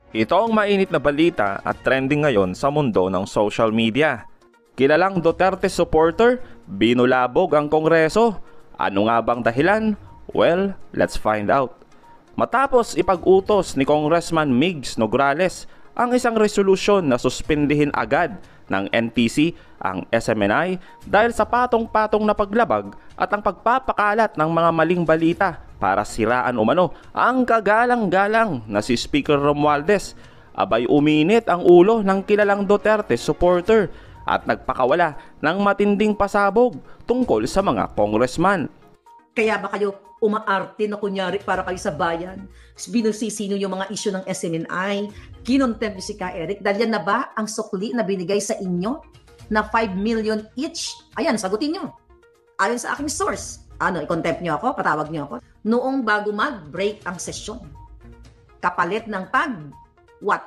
Ito ang mainit na balita at trending ngayon sa mundo ng social media. Kilalang Duterte supporter, binulabog ang Kongreso. Ano nga bang dahilan? Well, let's find out. Matapos ipag-utos ni Congressman Migs Nograles ang isang resolusyon na suspindihin agad ng NTC ang SMNI dahil sa patong-patong na paglabag at ang pagpapakalat ng mga maling balita para siraan umano ang kagalang-galang na si Speaker Romualdez, abay uminit ang ulo ng kilalang Duterte supporter at nagpakawala ng matinding pasabog tungkol sa mga congressman. Kaya ba kayo umaarte na kunyari para kayo sa bayan? Binusisino yung mga isyu ng SMNI? Kinontempt si Ka Eric? Dahil yan na ba ang sukli na binigay sa inyo na 5 million each? Ayan, sagutin nyo. Ayon sa aking source. Ano, i-contempt nyo ako? Patawag nyo ako? Noong bago mag-break ang sesyon. Kapalit ng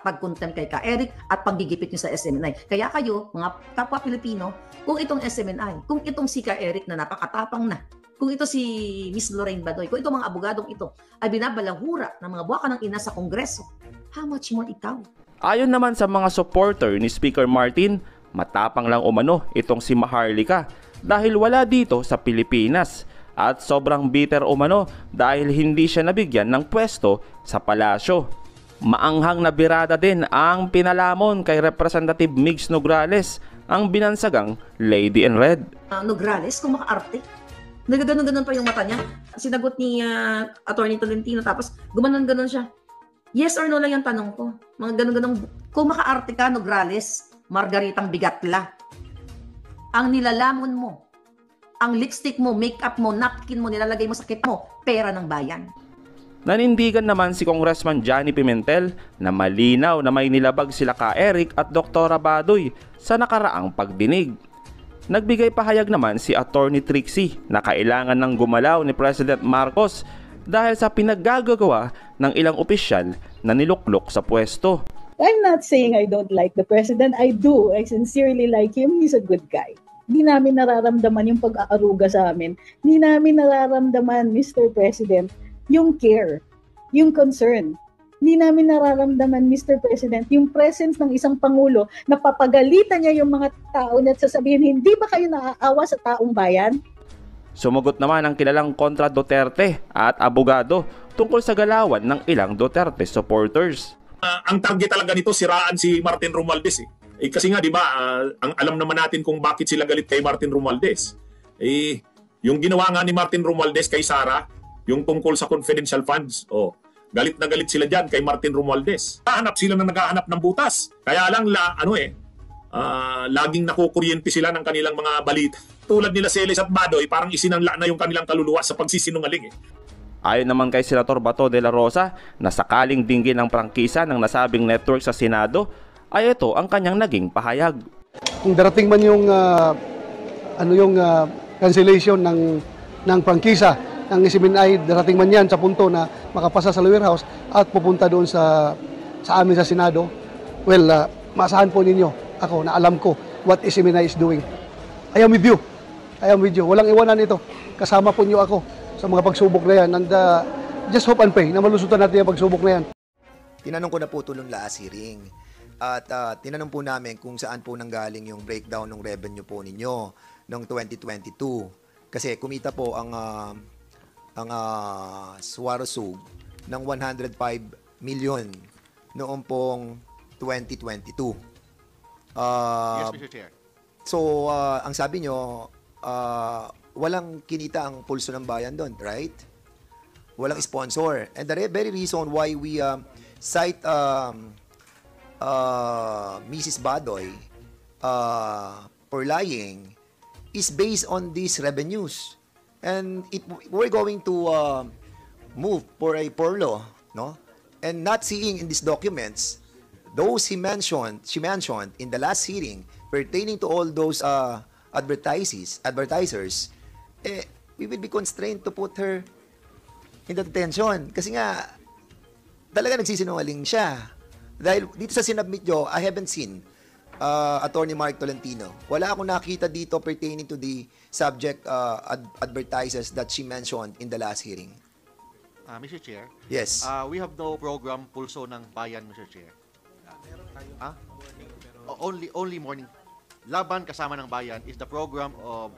pag-contempt kay Ka Eric at paggigipit nyo sa SMNI. Kaya kayo, mga kapwa Pilipino, kung itong SMNI, kung itong si Ka Eric na napakatapang na, kung ito si Miss Lorraine Badoy, kung itong mga abogadong ito ay binabalahura ng mga buwaka ng ina sa Kongreso, how much more ikaw? Ayon naman sa mga supporter ni Speaker Martin, matapang lang umano itong si Maharlika dahil wala dito sa Pilipinas at sobrang bitter umano dahil hindi siya nabigyan ng pwesto sa palasyo. Maanghang na birada din ang pinalamon kay Representative Migs Nograles, ang binansagang Lady in Red. Nograles, kung makaarte, nagaganon-ganon pa yung mata niya. Sinagot ni Attorney Tolentino tapos gumanon-ganon siya. Yes or no lang yung tanong ko. Mga ganon-ganon. Kung makaarte ka, Nograles, Margaritang Bigatla, ang nilalamon mo, ang lipstick mo, makeup mo, napkin mo, nilalagay mo sa kit mo, pera ng bayan. Nanindigan naman si Congressman Johnny Pimentel na malinaw na may nilabag sila Ka Eric at Dr. Badoy sa nakaraang pagdinig. Nagbigay pahayag naman si Attorney Trixie na kailangan ng gumalaw ni President Marcos dahil sa pinaggagawa ng ilang opisyal na niluklok sa pwesto. I'm not saying I don't like the president. I do. I sincerely like him. He's a good guy. Hindi namin nararamdaman yung pag-aaruga sa amin. Hindi namin nararamdaman, Mr. President, yung care, yung concern. Hindi namin nararamdaman, Mr. President, yung presence ng isang Pangulo na papagalitan niya yung mga tao at sasabihin, hindi ba kayo naaawa sa taong bayan? Sumagot naman ang kilalang kontra Duterte at abogado tungkol sa galawan ng ilang Duterte supporters. Ang target talaga nito, siraan si Martin Romualdez. Kasi nga, di ba, ang alam naman natin kung bakit sila galit kay Martin Romualdez. Yung ginawa nga ni Martin Romualdez kay Sara, yung tungkol sa confidential funds, galit na galit sila dyan kay Martin Romualdez. Naghahanap sila na naghahanap ng butas. Kaya lang, laging nakukuryente sila ng kanilang mga balita. Tulad nila Celes at Badoy, parang isinangla na yung kanilang kaluluwa sa pagsisinungaling. Ayon naman kay Senator Bato de la Rosa na sakaling dinggin ang prangkisa ng nasabing network sa Senado, ay ito ang kanyang naging pahayag. Kung darating man yung cancellation ng prangkisa ng SMNI, darating man yan sa punto na makapasa sa lower house at pupunta doon sa amin sa Senado, well, maasahan po ninyo ako na alam ko what SMNI is doing. I am with you. I am with you. Walang iwanan ito. Kasama po niyo ako sa mga pagsubok na yan. And just hope and pray na malusutan natin yung pagsubok na yan. Tinanong ko na po ito nung last hearing. At tinanong po namin kung saan po nanggaling yung breakdown ng revenue po ninyo noong 2022. Kasi kumita po ang Suarosug ng 105 million noong pong 2022. Yes, Mr. Chair. So, ang sabi nyo, walang kinita ang pulso ng bayan doon, right? Walang sponsor. And the very reason why we cite Mrs. Badoy for lying is based on these revenues. And if we're going to move for a furlough, no, and not seeing in these documents those she mentioned in the last hearing pertaining to all those advertisers, we will be constrained to put her in the detention. Kasi nga, talaga nagsisinungaling siya. Dahil dito sa sinubmit nyo, I haven't seen Attorney Mark Tolentino. Wala akong nakita dito pertaining to the subject advertisers that she mentioned in the last hearing. Mr. Chair, Yes. we have no program Pulso ng Bayan, Mr. Chair. Ah? Only morning. Laban kasama ng bayan is the program of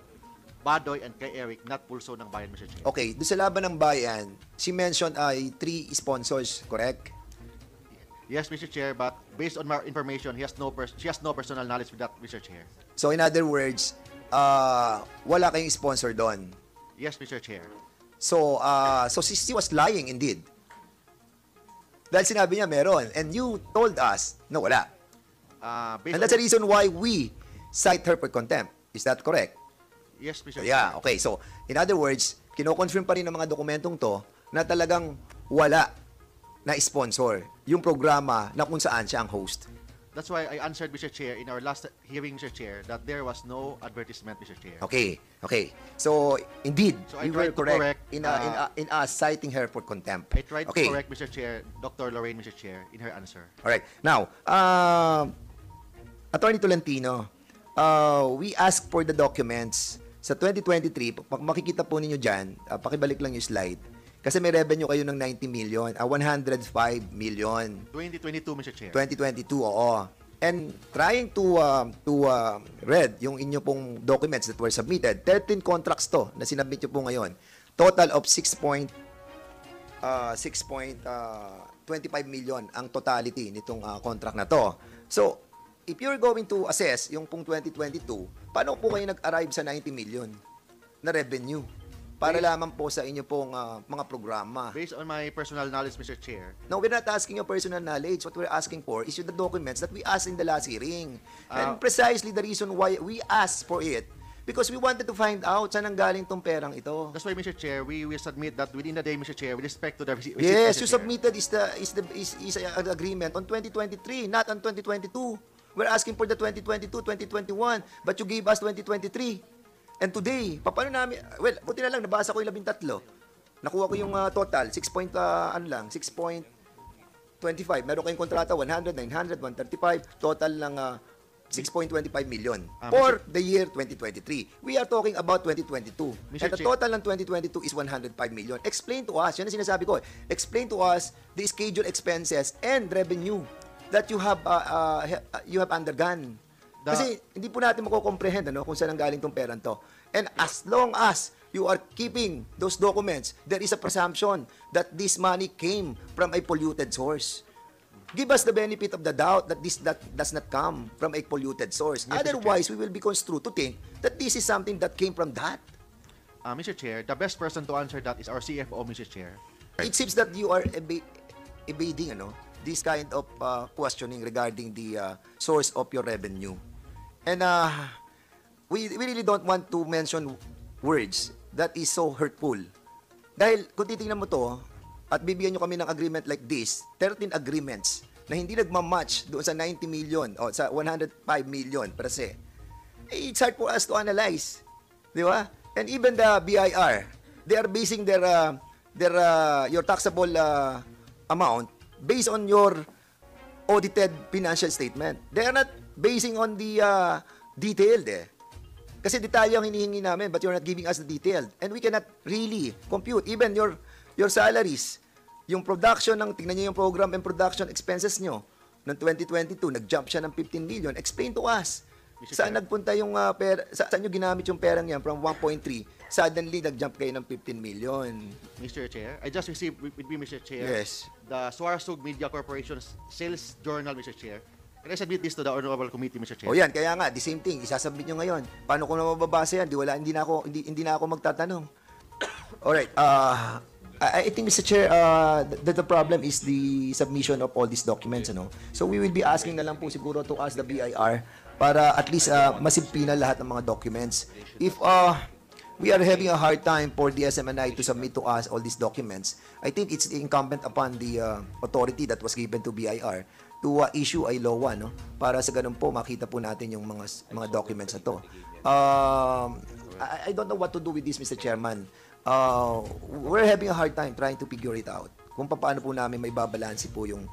Badoy and kay Eric, not Pulso ng Bayan, Mr. Chair. Okay, doon sa Laban ng Bayan, she mentioned ay 3 sponsors, correct? Yes, Mr. Chair, but based on my information, she has no personal knowledge with that, Mr. Chair. So in other words, wala kayong sponsor doon. Yes, Mr. Chair. So she was lying indeed. Dahil sinabi niya meron, and you told us na wala. Based And that's the on, reason why we cite her for contempt. Is that correct? yes, Mr. Chair. Yeah, okay. So, in other words, kino-confirm pa rin ng mga dokumentong to na talagang wala na sponsor yung programa na kung saan siya ang host. That's why I answered, Mr. Chair, in our last hearing, Mr. Chair, that there was no advertisement, Mr. Chair. Okay, okay. So, indeed, So, I we were tried to correct, correct, in us citing her for contempt. I tried Okay. to correct, Mr. Chair, Dr. Lorraine, Mr. Chair, in her answer. All right. Now, Attorney Tolentino, we asked for the documents sa 2023. Makikita po ninyo dyan, pakibalik lang yung slide. Kasi may revenue kayo ng 90 million, 105 million. 2022, Mr. Chair. 2022, oo. And trying to read yung inyo pong documents that were submitted, 13 contracts to na sinabit nyo po ngayon. Total of 6.25 million ang totality nitong contract na to. So, if you're going to assess yung pong 2022, paano po kayo nag-arrive sa 90 million na revenue? Para lamang po sa inyo pong mga programa. Based on my personal knowledge, Mr. Chair, No, we're not asking your personal knowledge. What we're asking for is the documents that we asked in the last hearing. And precisely the reason why we asked for it, because we wanted to find out saan ang galing tong perang ito. that's why, Mr. Chair, we will submit that within the day, Mr. Chair, with respect to the receipt, Yes, Mr. you Chair. submitted is an agreement on 2023, not on 2022. We're asking for the 2022, 2021, but you gave us 2023. And today, paano namin, well, buti na lang, nabasa ko yung 13. Nakuha ko yung total, 6.25. Meron kayong kontrata, 100, 900, 135. Total ng 6.25 million for the year 2023. We are talking about 2022. And the Chair. total ng 2022 is 105 million. Explain to us, yan ang sinasabi ko, explain to us the scheduled expenses and revenue that you have undergone. Kasi hindi po natin mako-comprehend kung saan ang galing tong perang to. And as long as you are keeping those documents, there is a presumption that this money came from a polluted source. Give us the benefit of the doubt that that does not come from a polluted source. Yes, Mr. Otherwise, we will be construed to think that this is something that came from that. Mr. Chair, the best person to answer that is our CFO, Mr. Chair. It seems that you are evading this kind of questioning regarding the source of your revenue. And we really don't want to mention words that is so hurtful. Dahil kung titingnan mo to, at bibigyan nyo kami ng agreement like this, 13 agreements na hindi nagmamatch doon sa 90 million o sa 105 million per se, it's hard for us to analyze. Di ba? And even the BIR, they are basing your taxable amount based on your audited financial statement. They are not basing on the detailed Kasi detalye ang hinihingi namin, but you're not giving us the detailed. And we cannot really compute even your salaries. Yung production tingnan niyo yung program and production expenses nyo ng 2022, nag-jump siya ng 15 million. Explain to us. Saan nagpunta yung pera, saan nyo ginamit yung perang yan from 1.3, suddenly nag-jump kayo ng 15 million. Mr. Chair, I just received with me, Mr. Chair, Yes. the Suarezug Media Corporation's sales journal, Mr. Chair. Can I submit this to the Honorable Committee, Mr. Chair? O yan, kaya nga, the same thing, isasubmit nyo ngayon. Paano ko na mababasa yan? Hindi na ako magtatanong. Alright, I think, Mr. Chair, the problem is the submission of all these documents, So we will be asking na lang po siguro to ask the BIR para at least masimpina lahat ng mga documents. If we are having a hard time for the SMNI to submit to us all these documents, I think it's incumbent upon the authority that was given to BIR to issue a LOA, para sa ganun po makita po natin yung mga documents na to. I don't know what to do with this, Mr. Chairman. We're having a hard time trying to figure it out. Kung paano po namin may babalansi po yung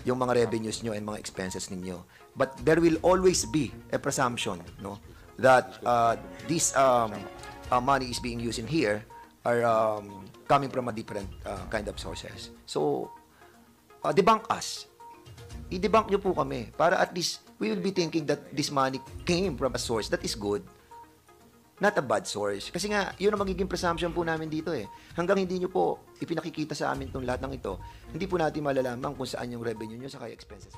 mga revenues nyo and mga expenses ninyo. But there will always be a presumption, that this money is being used in here coming from a different kind of sources. So, debunk us. I-debunk nyo po kami para at least we will be thinking that this money came from a source that is good, not a bad source. Kasi nga, yun ang magiging presumption po namin dito eh. Hanggang hindi nyo po ipinakikita sa amin itong lahat ng ito, hindi po natin malalaman kung saan yung revenue nyo sa kaya expenses.